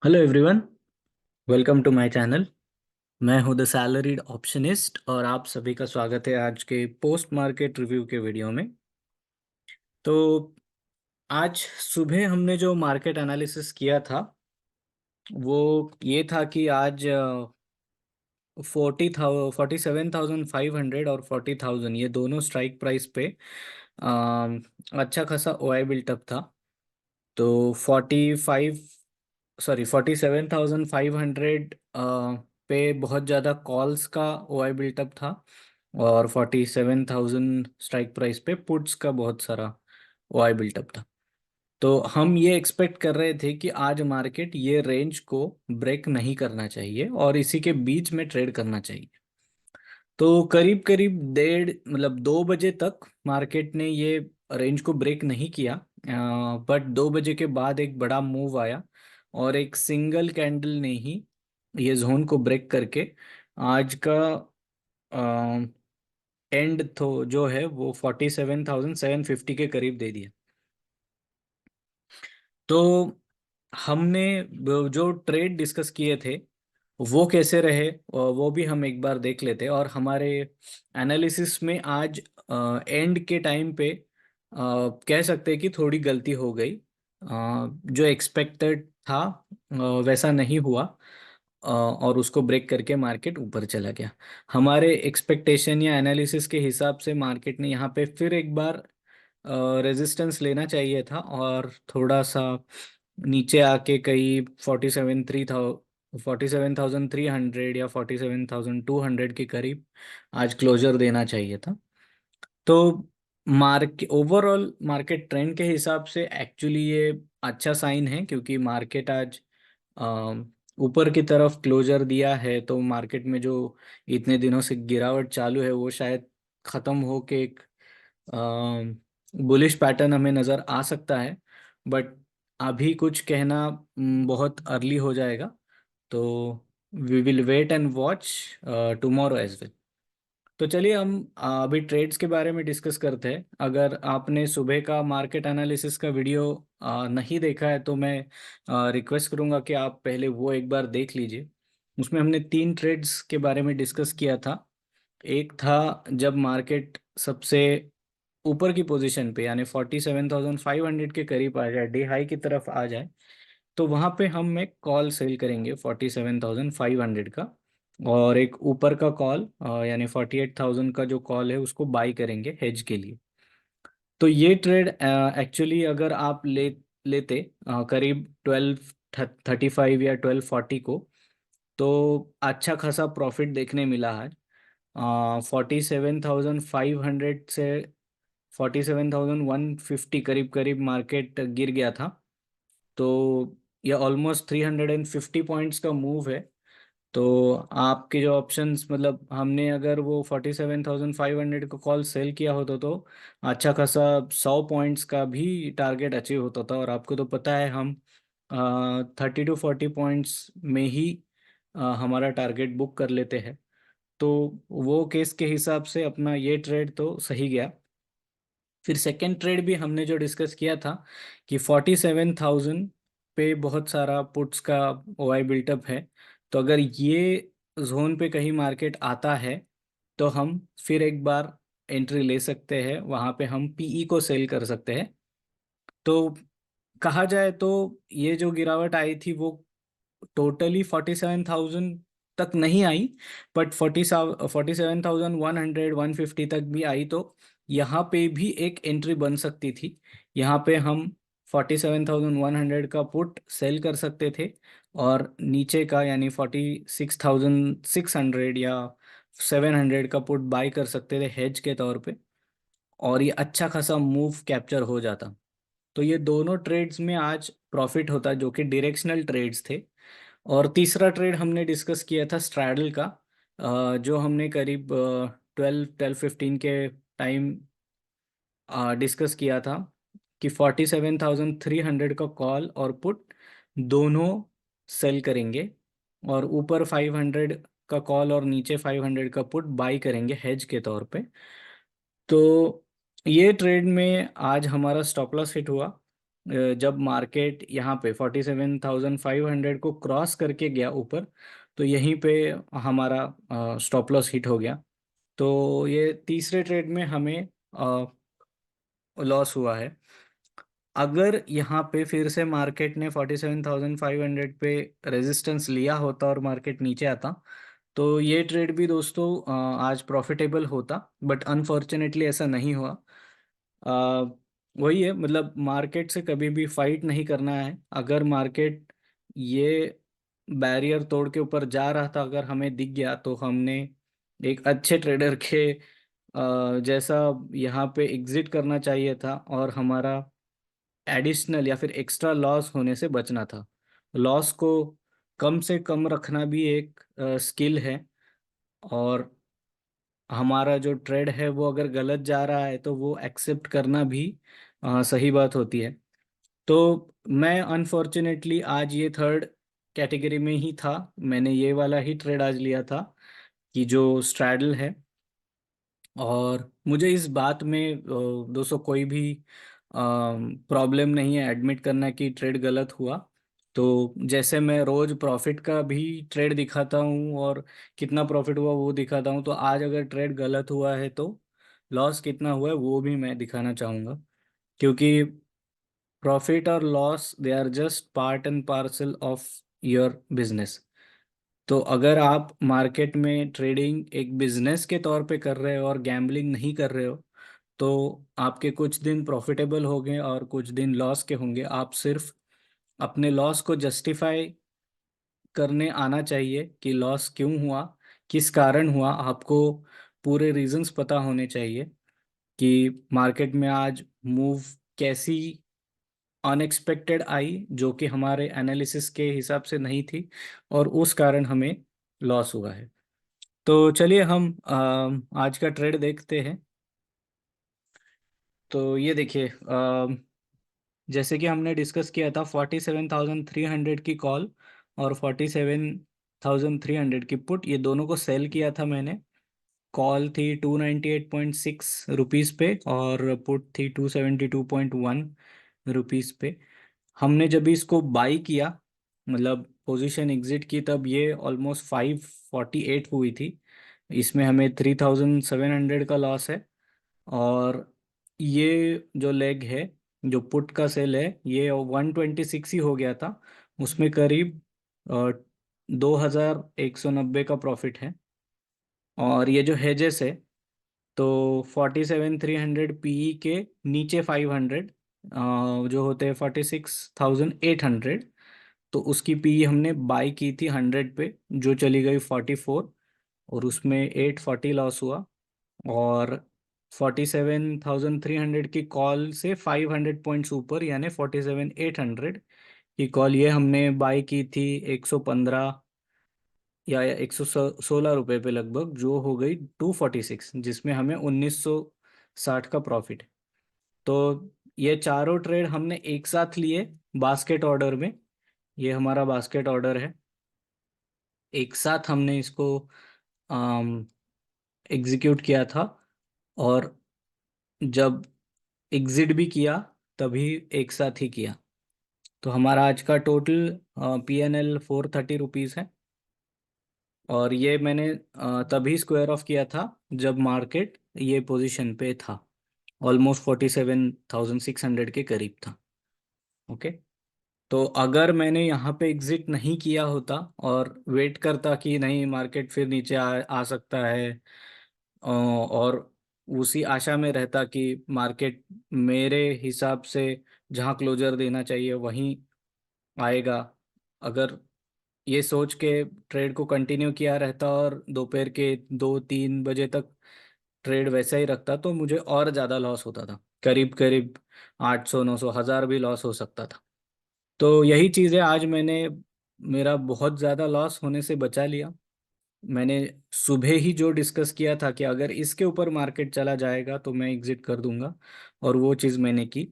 Hello everyone, welcome to my channel. मैं हूं the salaried ऑप्शनिस्ट और आप सभी का स्वागत है आज के पोस्ट मार्केट रिव्यू के वीडियो में। तो आज सुबह हमने जो मार्केट एनालिसिस किया था वो ये था कि आज 47,500 और 40,000 ये दोनों स्ट्राइक प्राइस पे अच्छा खासा ओआई बिल्टअप था। तो 47,500 पे बहुत ज़्यादा कॉल्स का ओआई बिल्टअप था और 47,000 स्ट्राइक प्राइस पे पुट्स का बहुत सारा ओआई बिल्टअप था। तो हम ये एक्सपेक्ट कर रहे थे कि आज मार्केट ये रेंज को ब्रेक नहीं करना चाहिए और इसी के बीच में ट्रेड करना चाहिए। तो करीब करीब 2 बजे तक मार्केट ने ये रेंज को ब्रेक नहीं किया, बट 2 बजे के बाद एक बड़ा मूव आया और एक सिंगल कैंडल ने ही ये जोन को ब्रेक करके आज का एंड तो जो है वो 47,750 के करीब दे दिया। तो हमने जो ट्रेड डिस्कस किए थे वो कैसे रहे और वो भी हम एक बार देख लेते हैं। और हमारे एनालिसिस में आज एंड के टाइम पे कह सकते हैं कि थोड़ी गलती हो गई। जो एक्सपेक्टेड था वैसा नहीं हुआ, और उसको ब्रेक करके मार्केट ऊपर चला गया। हमारे एक्सपेक्टेशन या एनालिसिस के हिसाब से मार्केट ने यहाँ पे फिर एक बार रेजिस्टेंस लेना चाहिए था और थोड़ा सा नीचे आके कई 47,300 या 47,200 के करीब आज क्लोजर देना चाहिए था। तो ओवरऑल मार्केट ट्रेंड के हिसाब से एक्चुअली ये अच्छा साइन है, क्योंकि मार्केट आज ऊपर की तरफ क्लोजर दिया है। तो मार्केट में जो इतने दिनों से गिरावट चालू है वो शायद खत्म हो के एक बुलिश पैटर्न हमें नज़र आ सकता है। बट अभी कुछ कहना बहुत अर्ली हो जाएगा। तो we will wait and watch tomorrow as well. तो चलिए हम अभी ट्रेड्स के बारे में डिस्कस करते हैं। अगर आपने सुबह का मार्केट एनालिसिस का वीडियो नहीं देखा है तो मैं रिक्वेस्ट करूंगा कि आप पहले वो एक बार देख लीजिए। उसमें हमने 3 ट्रेड्स के बारे में डिस्कस किया था। एक था जब मार्केट सबसे ऊपर की पोजीशन पे यानी 47,500 के करीब आ जाए, डे हाई की तरफ आ जाए, तो वहां पे हम एक कॉल सेल करेंगे 47,500 का। और एक ऊपर का कॉल यानी 48,000 का जो कॉल है उसको बाई करेंगे हेज के लिए। तो ये ट्रेड एक्चुअली अगर आप लेते करीब 1235 या 1240 को, तो अच्छा खासा प्रॉफिट देखने मिला है। 47,500 से 47,150 करीब करीब मार्केट गिर गया था। तो ये ऑलमोस्ट 350 पॉइंट्स का मूव है। तो आपके जो ऑप्शंस, मतलब हमने अगर वो 47,500 का कॉल सेल किया होता तो अच्छा खासा 100 पॉइंट्स का भी टारगेट अचीव होता था। और आपको तो पता है हम 30 to 40 पॉइंट्स में ही हमारा टारगेट बुक कर लेते हैं। तो वो केस के हिसाब से अपना ये ट्रेड तो सही गया। फिर सेकेंड ट्रेड भी हमने जो डिस्कस किया था कि 47,000 पे बहुत सारा पुट्स का ओआई बिल्टअप है। तो अगर ये जोन पे कहीं मार्केट आता है तो हम फिर एक बार एंट्री ले सकते हैं, वहां पे हम पीई को सेल कर सकते हैं। तो कहा जाए तो ये जो गिरावट आई थी वो टोटली 47,000 तक नहीं आई, बट 47,100 150 तक भी आई। तो यहाँ पे भी एक एंट्री बन सकती थी। यहाँ पे हम 47,100 का पुट सेल कर सकते थे और नीचे का यानी 46,600 या 700 का पुट बाई कर सकते थे हेज के तौर पे, और ये अच्छा खासा मूव कैप्चर हो जाता। तो ये दोनों ट्रेड्स में आज प्रॉफिट होता जो कि डायरेक्शनल ट्रेड्स थे। और तीसरा ट्रेड हमने डिस्कस किया था स्ट्रैडल का, जो हमने करीब 12-15 के टाइम डिस्कस किया था कि 47,300 का कॉल और पुट दोनों सेल करेंगे और ऊपर 500 का कॉल और नीचे 500 का पुट बाई करेंगे हेज के तौर पे। तो ये ट्रेड में आज हमारा स्टॉप लॉस हिट हुआ जब मार्केट यहाँ पे 47,500 को क्रॉस करके गया ऊपर, तो यहीं पे हमारा स्टॉप लॉस हिट हो गया। तो ये तीसरे ट्रेड में हमें लॉस हुआ है। अगर यहाँ पे फिर से मार्केट ने 47,500 पे रेजिस्टेंस लिया होता और मार्केट नीचे आता, तो ये ट्रेड भी दोस्तों आज प्रॉफिटेबल होता, बट अनफॉर्चुनेटली ऐसा नहीं हुआ। आ, वही है, मतलब मार्केट से कभी भी फाइट नहीं करना है। अगर मार्केट ये बैरियर तोड़ के ऊपर जा रहा था, अगर हमें दिख गया, तो हमने एक अच्छे ट्रेडर के जैसा यहाँ पे एग्जिट करना चाहिए था, और हमारा एडिशनल या फिर एक्स्ट्रा लॉस होने से बचना था। लॉस को कम से कम रखना भी एक स्किल है, और हमारा जो ट्रेड है वो अगर गलत जा रहा है तो वो एक्सेप्ट करना भी सही बात होती है। तो मैं अनफॉर्चुनेटली आज ये थर्ड कैटेगरी में ही था। मैंने ये वाला ही ट्रेड आज लिया था, कि जो स्ट्रैडल है। और मुझे इस बात में दोस्तों कोई भी प्रॉब्लम नहीं है एडमिट करना कि ट्रेड गलत हुआ। तो जैसे मैं रोज प्रॉफिट का भी ट्रेड दिखाता हूँ और कितना प्रॉफिट हुआ वो दिखाता हूँ, तो आज अगर ट्रेड गलत हुआ है तो लॉस कितना हुआ है वो भी मैं दिखाना चाहूँगा। क्योंकि प्रॉफिट और loss, they are just part and parcel of your business. तो अगर आप मार्केट में ट्रेडिंग एक बिजनेस के तौर पे कर रहे हो और गैम्बलिंग नहीं कर रहे हो, तो आपके कुछ दिन प्रॉफिटेबल होंगे और कुछ दिन लॉस के होंगे। आप सिर्फ अपने लॉस को जस्टिफाई करने आना चाहिए कि लॉस क्यों हुआ, किस कारण हुआ। आपको पूरे रीजंस पता होने चाहिए कि मार्केट में आज मूव कैसी अनएक्सपेक्टेड आई, जो कि हमारे एनालिसिस के हिसाब से नहीं थी, और उस कारण हमें लॉस हुआ है। तो चलिए हम आज का ट्रेड देखते हैं। तो ये देखिए, जैसे कि हमने डिस्कस किया था 47,300 की कॉल और 47,300 की पुट, ये दोनों को सेल किया था मैंने। कॉल थी 298.6 रुपीज़ पे और पुट थी 272.1 रुपीज़ पे। हमने जब इसको बाई किया, मतलब पोजीशन एग्जिट की, तब ये ऑलमोस्ट 548 हुई थी। इसमें हमें 3,700 का लॉस है। और ये जो लेग है, जो पुट का सेल है, ये 126 ही हो गया था। उसमें करीब 2,190 का प्रॉफिट है। और ये जो हेजेस है, तो 47,300 PE के नीचे 500 जो होते हैं 46,800, तो उसकी पीई हमने बाई की थी 100 पे, जो चली गई 44, और उसमें 840 लॉस हुआ। और 47,300 की कॉल से 500 पॉइंट्स ऊपर, यानी 47,800 की कॉल, ये हमने बाई की थी 115 या 116 रुपये पे लगभग, जो हो गई 246, जिसमें हमें 1960 का प्रॉफिट है। तो ये चारों ट्रेड हमने एक साथ लिए बास्केट ऑर्डर में। ये हमारा बास्केट ऑर्डर है, एक साथ हमने इसको एग्जीक्यूट किया था। और जब एग्जिट भी किया, तभी एक साथ ही किया। तो हमारा आज का टोटल PNL 430 रुपीज़ है। और ये मैंने तभी स्क्वायर ऑफ किया था जब मार्केट ये पोजीशन पे था, ऑलमोस्ट 47,600 के करीब था। ओके। तो अगर मैंने यहाँ पे एग्जिट नहीं किया होता और वेट करता कि नहीं मार्केट फिर नीचे आ सकता है, और उसी आशा में रहता कि मार्केट मेरे हिसाब से जहाँ क्लोजर देना चाहिए वहीं आएगा, अगर ये सोच के ट्रेड को कंटिन्यू किया रहता और दोपहर के 2-3 बजे तक ट्रेड वैसा ही रखता, तो मुझे और ज़्यादा लॉस होता था। करीब करीब 800, 900, 1,000 भी लॉस हो सकता था। तो यही चीज़ें आज मैंने, मेरा बहुत ज़्यादा लॉस होने से बचा लिया। मैंने सुबह ही जो डिस्कस किया था कि अगर इसके ऊपर मार्केट चला जाएगा तो मैं एग्जिट कर दूंगा, और वो चीज़ मैंने की।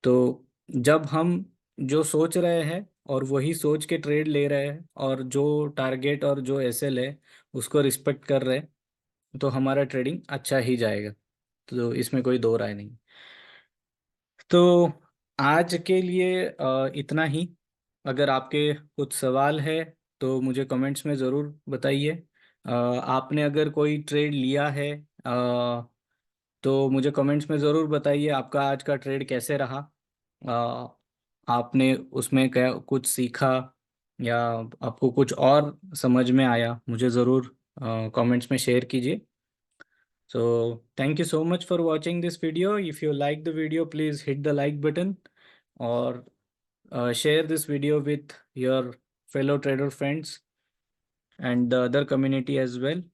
तो जब हम जो सोच रहे हैं और वही सोच के ट्रेड ले रहे हैं, और जो टारगेट और जो SL है उसको रिस्पेक्ट कर रहे हैं, तो हमारा ट्रेडिंग अच्छा ही जाएगा। तो इसमें कोई दो राय नहीं। तो आज के लिए इतना ही। अगर आपके कुछ सवाल है तो मुझे कमेंट्स में ज़रूर बताइए। आपने अगर कोई ट्रेड लिया है तो मुझे कमेंट्स में ज़रूर बताइए आपका आज का ट्रेड कैसे रहा। आपने उसमें क्या कुछ सीखा या आपको कुछ और समझ में आया, मुझे ज़रूर कमेंट्स में शेयर कीजिए। So thank you so much for watching this video. If you like the video, please hit the like button or share this video with your fellow trader friends and the other community as well.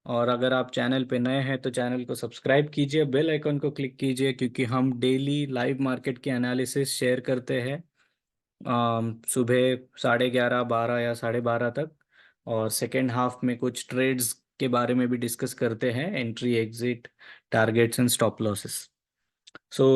और अगर आप channel पे नए हैं तो channel को subscribe कीजिए, bell icon को क्लिक कीजिए, क्योंकि हम डेली लाइव मार्केट के एनालिसिस शेयर करते हैं सुबह 11:30 12 या 12:30 तक। और सेकेंड हाफ में कुछ ट्रेड्स के बारे में भी डिस्कस करते हैं, entry exit targets and stop losses. So